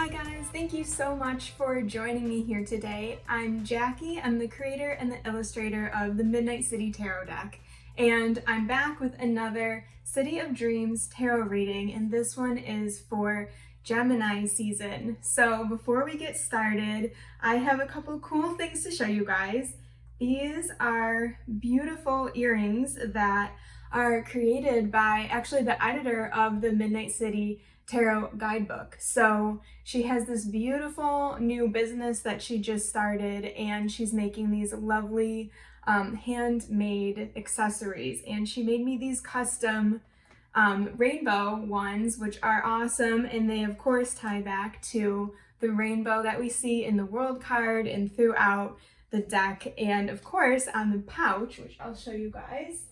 Hi guys, thank you so much for joining me here today. I'm Jackie, I'm the creator and the illustrator of the Midnight City Tarot deck, and I'm back with another City of Dreams tarot reading, and this one is for Gemini season. So before we get started, I have a couple cool things to show you guys. These are beautiful earrings that are created by actually the editor of the Midnight City Tarot guidebook. So she has this beautiful new business that she just started, and she's making these lovely handmade accessories, and she made me these custom rainbow ones, which are awesome, and they of course tie back to the rainbow that we see in the world card and throughout the deck, and of course on the pouch, which I'll show you guys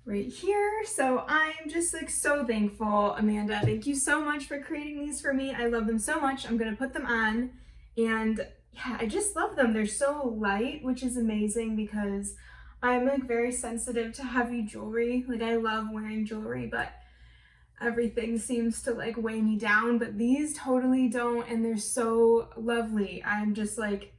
right here. So I'm just like so thankful, Amanda. Thank you so much for creating these for me. I love them so much. I'm gonna put them on, and yeah, I just love them. They're so light, which is amazing because I'm like very sensitive to heavy jewelry. Like I love wearing jewelry, but everything seems to like weigh me down, but these totally don't, and they're so lovely. I'm just like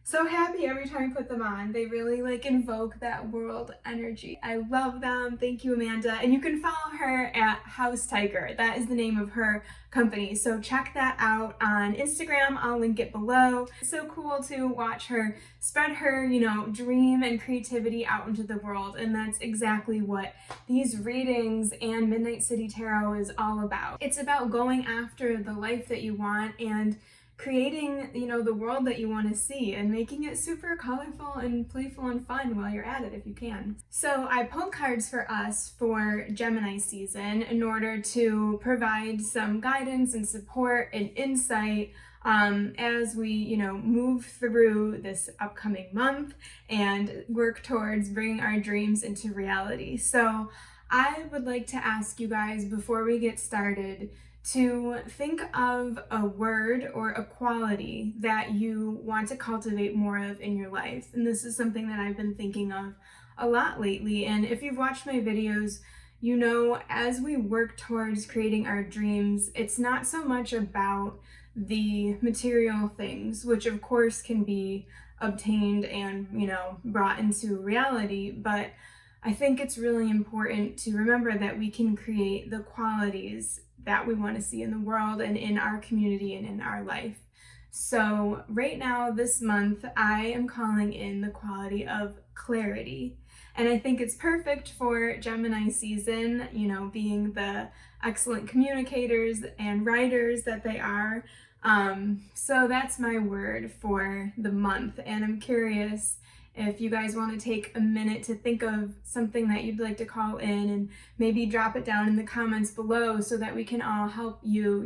so happy every time I put them on. They really like invoke that world energy. I love them. Thank you, Amanda. And you can follow her at House Tiger. That is the name of her company. So check that out on Instagram. I'll link it below. It's so cool to watch her spread her, dream and creativity out into the world. And that's exactly what these readings and Midnight City Tarot is all about. It's about going after the life that you want and creating, the world that you want to see and making it super colorful and playful and fun while you're at it if you can. So I pulled cards for us for Gemini season in order to provide some guidance and support and insight as we, move through this upcoming month and work towards bringing our dreams into reality. So I would like to ask you guys before we get started to think of a word or a quality that you want to cultivate more of in your life. And this is something that I've been thinking of a lot lately. And if you've watched my videos, as we work towards creating our dreams, it's not so much about the material things, which of course can be obtained and, brought into reality, but I think it's really important to remember that we can create the qualities that we want to see in the world and in our community and in our life. So right now, this month, I am calling in the quality of clarity. And I think it's perfect for Gemini season, being the excellent communicators and writers that they are. So that's my word for the month. And I'm curious if you guys want to take a minute to think of something that you'd like to call in and maybe drop it down in the comments below so that we can all help you,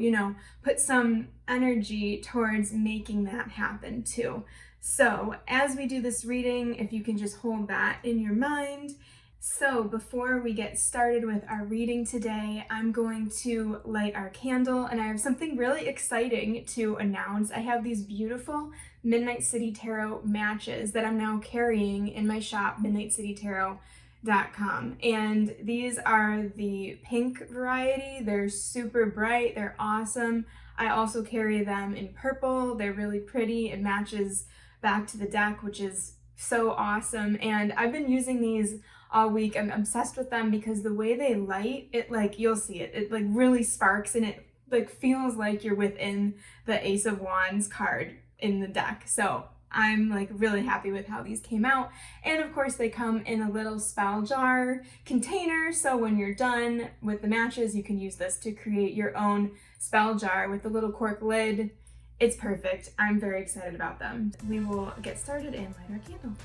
put some energy towards making that happen too. So as we do this reading, if you can just hold that in your mind. So before we get started with our reading today, I'm going to light our candle, and I have something really exciting to announce. I have these beautiful Midnight City Tarot matches that I'm now carrying in my shop, midnightcitytarot.com. And these are the pink variety. They're super bright, they're awesome. I also carry them in purple. They're really pretty. It matches back to the deck, which is so awesome. And I've been using these all week. I'm obsessed with them because the way they light, it you'll see it really sparks, and it feels like you're within the Ace of Wands card in the deck. So I'm really happy with how these came out. And of course they come in a little spell jar container, so when you're done with the matches, you can use this to create your own spell jar with the little cork lid. It's perfect. I'm very excited about them. We will get started and light our candle.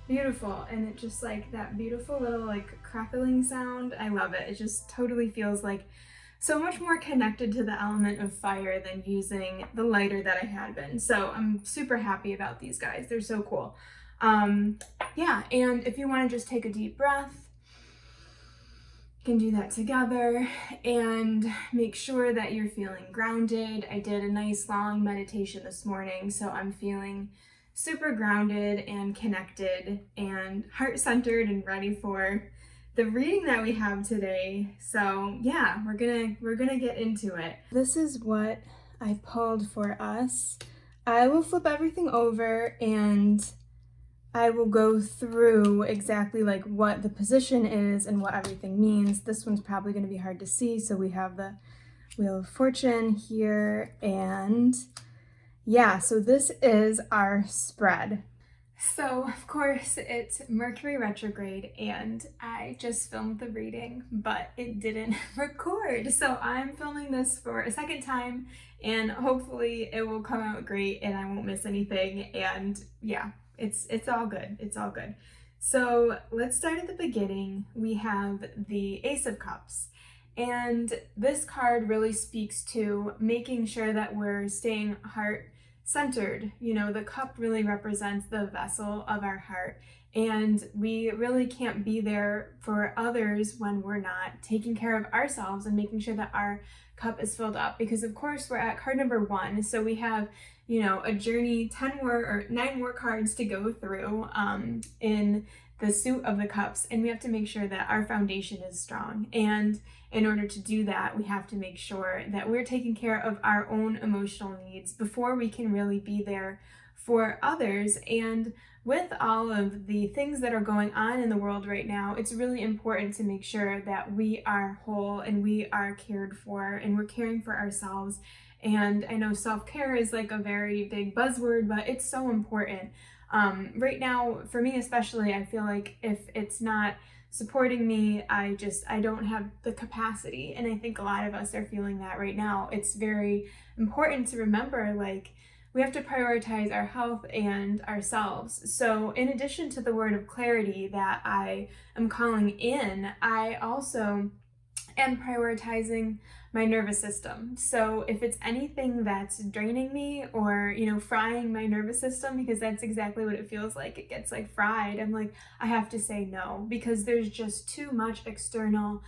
Beautiful, and it just that beautiful little crackling sound. I love it. It just totally feels so much more connected to the element of fire than using the lighter that I had been. So I'm super happy about these guys. They're so cool. Yeah, and if you want to just take a deep breath, you can do that together and make sure that you're feeling grounded. I did a nice long meditation this morning, so I'm feeling super grounded and connected and heart-centered and ready for the reading that we have today. So yeah, we're gonna get into it. This is what I pulled for us. I will flip everything over and I will go through exactly like what the position is and what everything means. This one's probably going to be hard to see, so we have the Wheel of Fortune here, and yeah, so this is our spread. So of course it's Mercury retrograde and I just filmed the reading, but it didn't record. So I'm filming this for a second time and hopefully it will come out great and I won't miss anything. And yeah, it's all good. It's all good. So let's start at the beginning. We have the Ace of Cups. And this card really speaks to making sure that we're staying heart-centered. You know, the cup really represents the vessel of our heart. And we really can't be there for others when we're not taking care of ourselves and making sure that our cup is filled up. Because of course we're at card number 1. So we have, you know, a journey, 9 more cards to go through in the suit of the cups, and we have to make sure that our foundation is strong. And in order to do that, we have to make sure that we're taking care of our own emotional needs before we can really be there for others. And with all of the things that are going on in the world right now, it's really important to make sure that we are whole and we are cared for and we're caring for ourselves. And I know self-care is like a very big buzzword, but it's so important. Right now, for me especially, I feel like if it's not supporting me, I don't have the capacity. And I think a lot of us are feeling that right now. It's very important to remember, like, we have to prioritize our health and ourselves. So in addition to the word of clarity that I am calling in, I also am prioritizing my nervous system. So if it's anything that's draining me or, you know, frying my nervous system, because that's exactly what it feels like, it gets like fried, I'm like, I have to say no, because there's just too much external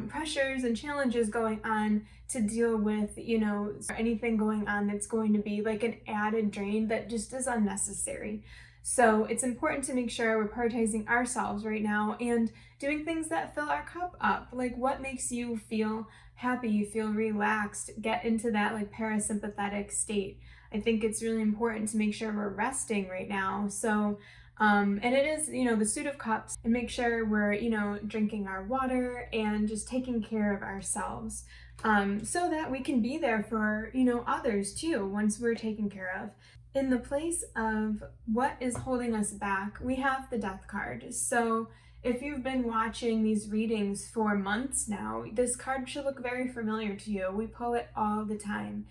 pressures and challenges going on to deal with, you know, anything going on that's going to be like an added drain that just is unnecessary. So it's important to make sure we're prioritizing ourselves right now and doing things that fill our cup up. Like, what makes you feel happy, feel relaxed, get into that like parasympathetic state. I think it's really important to make sure we're resting right now. So and it is, you know, the suit of cups, and make sure we're, you know, drinking our water and just taking care of ourselves so that we can be there for, you know, others too once we're taken care of. In the place of what is holding us back, we have the Death card. So if you've been watching these readings for months now, this card should look very familiar to you. We pull it all the time.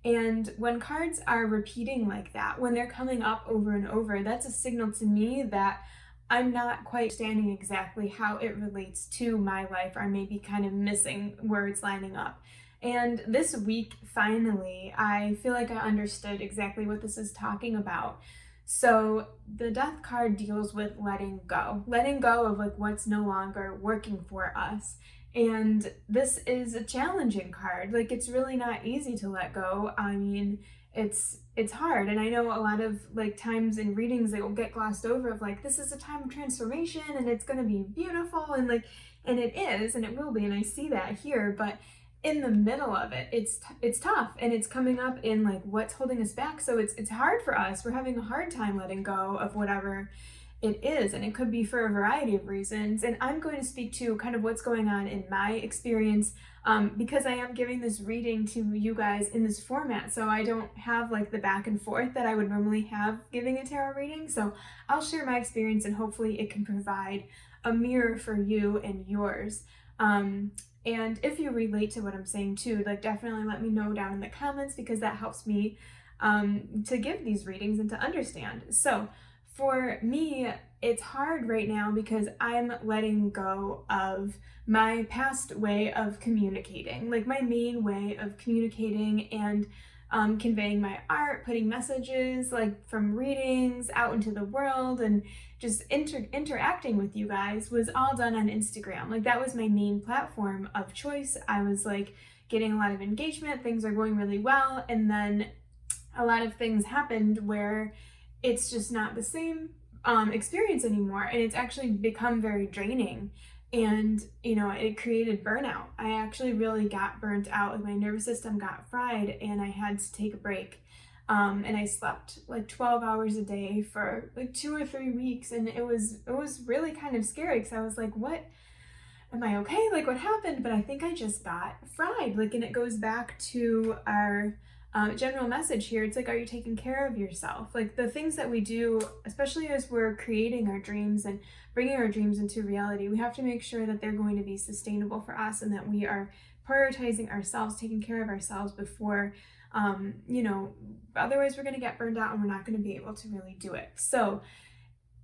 And when cards are repeating like that, when they're coming up over and over, that's a signal to me that I'm not quite understanding exactly how it relates to my life, or maybe kind of missing where it's lining up. And this week, finally, I feel like I understood exactly what this is talking about. So the Death card deals with letting go of like what's no longer working for us. And this is a challenging card. Like, it's really not easy to let go. I mean, it's hard. And I know a lot of like times in readings they will get glossed over of like, this is a time of transformation and it's going to be beautiful, and like, and it is, and it will be, and I see that here, but in the middle of it, it's tough, and it's coming up in like what's holding us back. So it's hard for us. We're having a hard time letting go of whatever it is, and it could be for a variety of reasons. And I'm going to speak to kind of what's going on in my experience because I am giving this reading to you guys in this format, so I don't have like the back and forth that I would normally have giving a tarot reading. So I'll share my experience, and hopefully it can provide a mirror for you and yours. And if you relate to what I'm saying too, like, definitely let me know down in the comments, because that helps me to give these readings and to understand. So for me, it's hard right now because I'm letting go of my past way of communicating, like my main way of communicating and conveying my art, putting messages like from readings out into the world, and just interacting with you guys was all done on Instagram. Like that was my main platform of choice. I was like getting a lot of engagement, things are going really well, and then a lot of things happened where it's just not the same experience anymore, and it's actually become very draining. And it created burnout. I actually really got burnt out. Like my nervous system got fried, and I had to take a break. And I slept like 12 hours a day for like 2 or 3 weeks, and it was really kind of scary because I was like, what, am I okay? Like what happened? But I think I just got fried. Like, and it goes back to our general message here. It's like, are you taking care of yourself? Like the things that we do, especially as we're creating our dreams and bringing our dreams into reality, we have to make sure that they're going to be sustainable for us, and that we are prioritizing ourselves, taking care of ourselves before, otherwise we're going to get burned out and we're not going to be able to really do it. So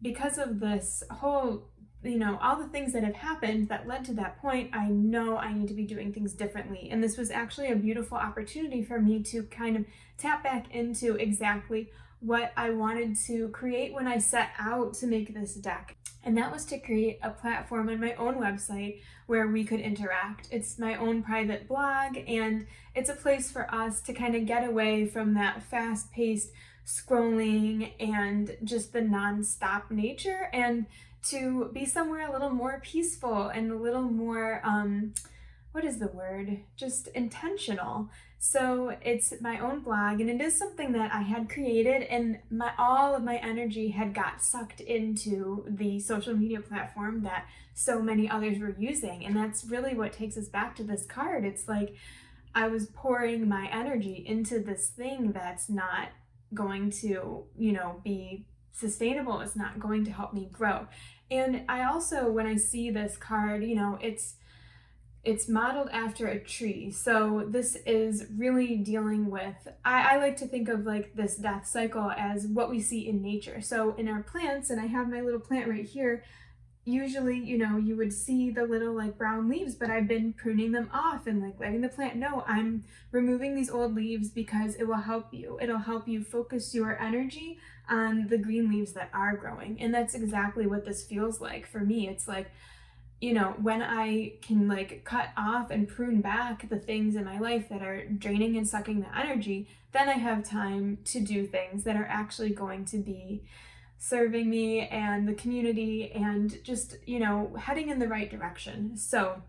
because of this whole, all the things that have happened that led to that point, I know I need to be doing things differently. And this was actually a beautiful opportunity for me to kind of tap back into exactly what I wanted to create when I set out to make this deck. And that was to create a platform on my own website where we could interact. It's my own private blog, and it's a place for us to kind of get away from that fast-paced scrolling and just the non-stop nature, and to be somewhere a little more peaceful and a little more, what is the word? Just intentional. So it's my own blog, and it is something that I had created, and all of my energy had got sucked into the social media platform that so many others were using. And that's really what takes us back to this card. It's like I was pouring my energy into this thing that's not going to, be sustainable. It's not going to help me grow. And I also, when I see this card, it's modeled after a tree. So this is really dealing with, I like to think of like this death cycle as what we see in nature. So in our plants, and I have my little plant right here, usually, you would see the little like brown leaves, but I've been pruning them off and like letting the plant know I'm removing these old leaves because it will help you. It'll help you focus your energy on the green leaves that are growing. And that's exactly what this feels like for me. It's like, when I can like cut off and prune back the things in my life that are draining and sucking the energy, then I have time to do things that are actually going to be serving me and the community and just, heading in the right direction. So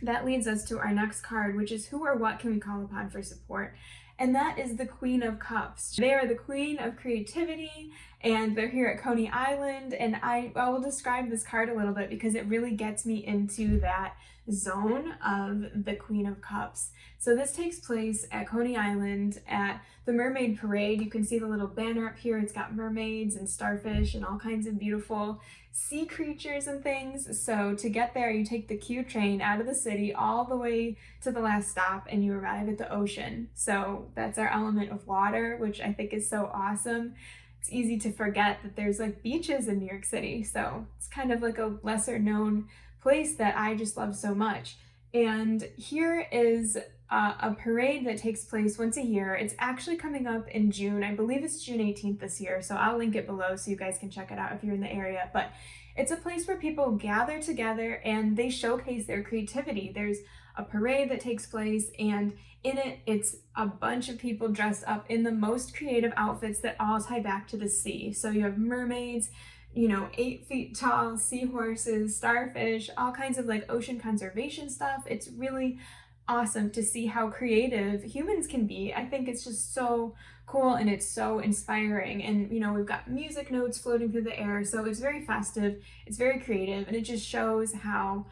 that leads us to our next card, which is who or what can we call upon for support? And that is the Queen of Cups. They are the queen of creativity, and they're here at Coney Island. And I will describe this card a little bit because it really gets me into that zone of the Queen of Cups. So this takes place at Coney Island at the Mermaid Parade. You can see the little banner up here. It's got mermaids and starfish and all kinds of beautiful sea creatures and things. So to get there, you take the Q train out of the city all the way to the last stop, and you arrive at the ocean. So that's our element of water, which I think is so awesome. It's easy to forget that there's like beaches in New York City. So it's kind of like a lesser known place that I just love so much. And here is a parade that takes place once a year. It's actually coming up in June. I believe it's June 18th this year, so I'll link it below so you guys can check it out if you're in the area. But it's a place where people gather together and they showcase their creativity. There's a parade that takes place, and in it, it's a bunch of people dressed up in the most creative outfits that all tie back to the sea. So you have mermaids, 8 feet tall seahorses, starfish, all kinds of like ocean conservation stuff. It's really awesome to see how creative humans can be. I think it's just so cool and it's so inspiring. And we've got music notes floating through the air, so it's very festive, it's very creative, and it just shows how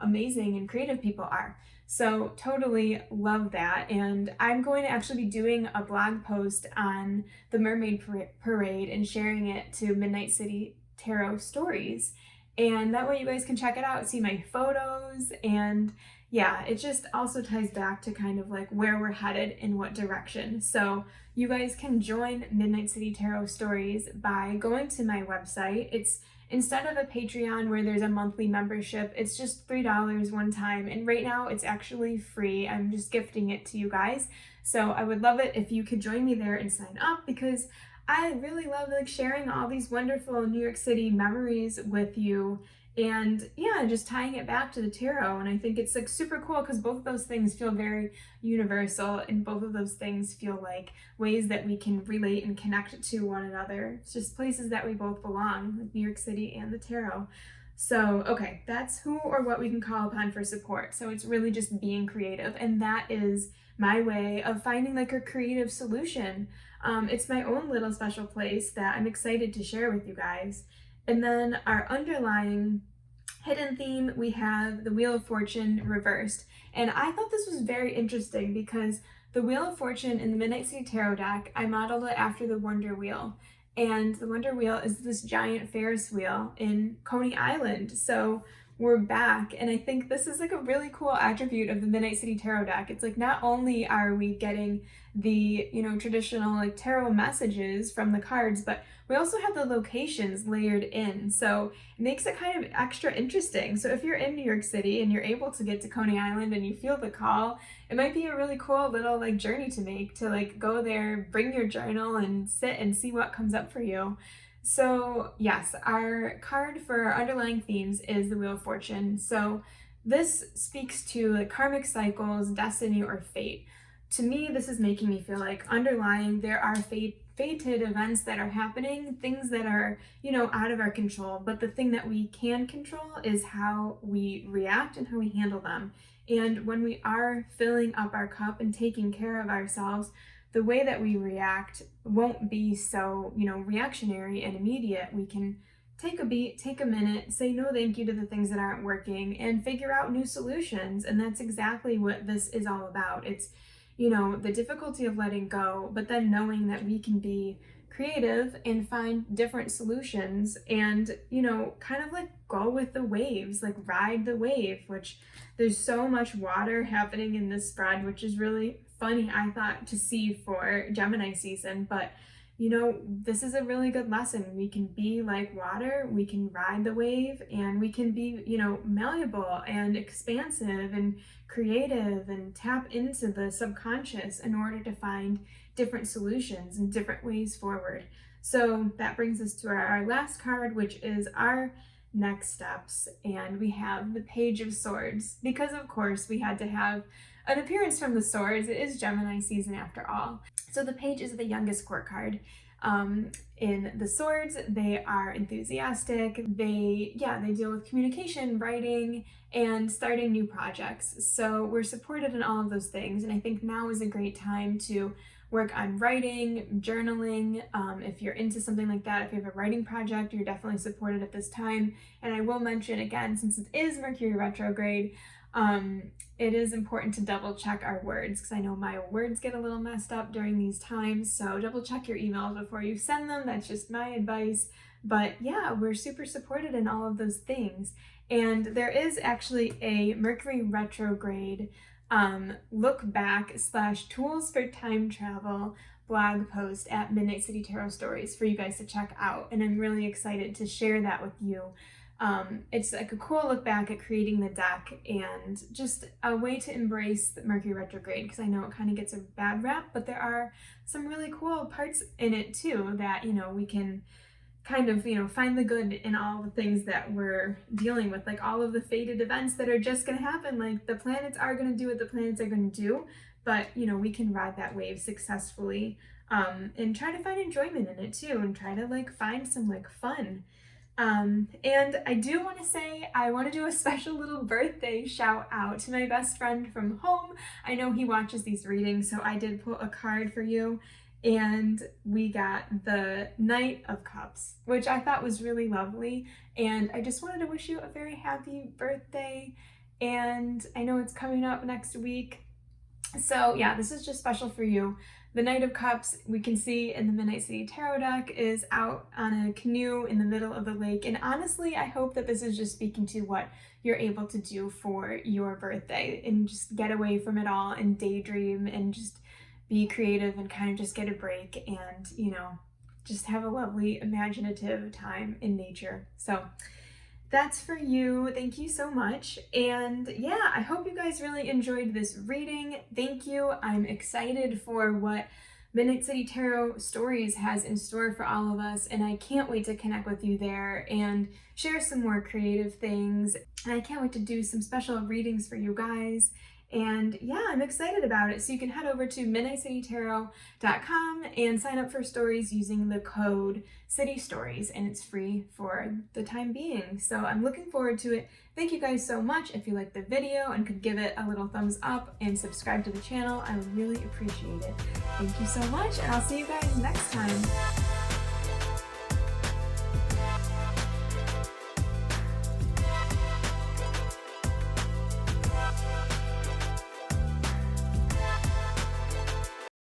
amazing and creative people are. So totally love that. And I'm going to actually be doing a blog post on the Mermaid Parade and sharing it to Midnight City Tarot Stories. And that way you guys can check it out, see my photos, and yeah, it just also ties back to kind of like where we're headed in what direction. So you guys can join Midnight City Tarot Stories by going to my website. It's instead of a Patreon where there's a monthly membership, it's just $3 one time. And right now it's actually free. I'm just gifting it to you guys. So I would love it if you could join me there and sign up, because I really love like sharing all these wonderful New York City memories with you, and yeah, just tying it back to the tarot. And I think it's like super cool because both of those things feel very universal, and both of those things feel like ways that we can relate and connect to one another. It's just places that we both belong, like New York City and the tarot. So, okay, that's who or what we can call upon for support. So it's really just being creative, and that is my way of finding like a creative solution. It's my own little special place that I'm excited to share with you guys. And then our underlying hidden theme, we have the Wheel of Fortune reversed. And I thought this was very interesting because the Wheel of Fortune in the Midnight City Tarot deck, I modeled it after the Wonder Wheel. And the Wonder Wheel is this giant Ferris wheel in Coney Island. So we're back, and I think this is like a really cool attribute of the Midnight City Tarot deck. It's like not only are we getting the, traditional like tarot messages from the cards, but we also have the locations layered in. So it makes it kind of extra interesting. So if you're in New York City and you're able to get to Coney Island and you feel the call, it might be a really cool little like journey to make, to like go there, bring your journal and sit and see what comes up for you. So yes, our card for our underlying themes is the Wheel of Fortune. So this speaks to like karmic cycles, destiny, or fate. To me, this is making me feel like underlying there are fated events that are happening, things that are, out of our control. But the thing that we can control is how we react and how we handle them. And when we are filling up our cup and taking care of ourselves, the way that we react won't be so, reactionary and immediate. We can take a beat, take a minute, say no thank you to the things that aren't working, and figure out new solutions. And that's exactly what this is all about. It's, the difficulty of letting go, but then knowing that we can be creative and find different solutions and, kind of like go with the waves, like ride the wave, which there's so much water happening in this spread, which is really funny, I thought, to see for Gemini season. But this is a really good lesson. We can be like water, we can ride the wave, and we can be, malleable and expansive and creative and tap into the subconscious in order to find different solutions and different ways forward. So that brings us to our last card, which is our next steps. And we have the Page of Swords, because of course we had to have an appearance from the swords. It is Gemini season after all. So the Page is the youngest court card. In the swords, they are enthusiastic. They deal with communication, writing, and starting new projects. So we're supported in all of those things. And I think now is a great time to work on writing, journaling. If you're into something like that, if you have a writing project, you're definitely supported at this time. And I will mention again, since it is Mercury retrograde, it is important to double check our words, because I know my words get a little messed up during these times. So double check your emails before you send them. That's just my advice. But yeah, we're super supported in all of those things. And there is actually a Mercury retrograde look back / tools for time travel blog post at Midnight City Tarot Stories for you guys to check out. And I'm really excited to share that with you. It's like a cool look back at creating the deck and just a way to embrace the Mercury retrograde, because I know it kind of gets a bad rap, but there are some really cool parts in it too that, we can kind of, find the good in all the things that we're dealing with, like all of the fated events that are just going to happen. Like the planets are going to do what the planets are going to do, but, we can ride that wave successfully, and try to find enjoyment in it too, and try to like find some like fun. And I do want to say, I want to do a special little birthday shout out to my best friend from home. I know he watches these readings, so I did pull a card for you, and we got the Knight of Cups, which I thought was really lovely. And I just wanted to wish you a very happy birthday. And I know it's coming up next week. So yeah, this is just special for you. The Knight of Cups, we can see in the Midnight City Tarot deck, is out on a canoe in the middle of the lake. And honestly, I hope that this is just speaking to what you're able to do for your birthday and just get away from it all and daydream and just be creative and kind of just get a break and, just have a lovely imaginative time in nature. So That's for you. Thank you so much. And yeah, I hope you guys really enjoyed this reading. Thank you. I'm excited for what Midnight City Tarot Stories has in store for all of us, and I can't wait to connect with you there and share some more creative things. And I can't wait to do some special readings for you guys. And yeah, I'm excited about it. So you can head over to midnightcitytarot.com and sign up for stories using the code City Stories, and it's free for the time being. So I'm looking forward to it. Thank you guys so much. If you liked the video and could give it a little thumbs up and subscribe to the channel, I would really appreciate it. Thank you so much, and I'll see you guys next time.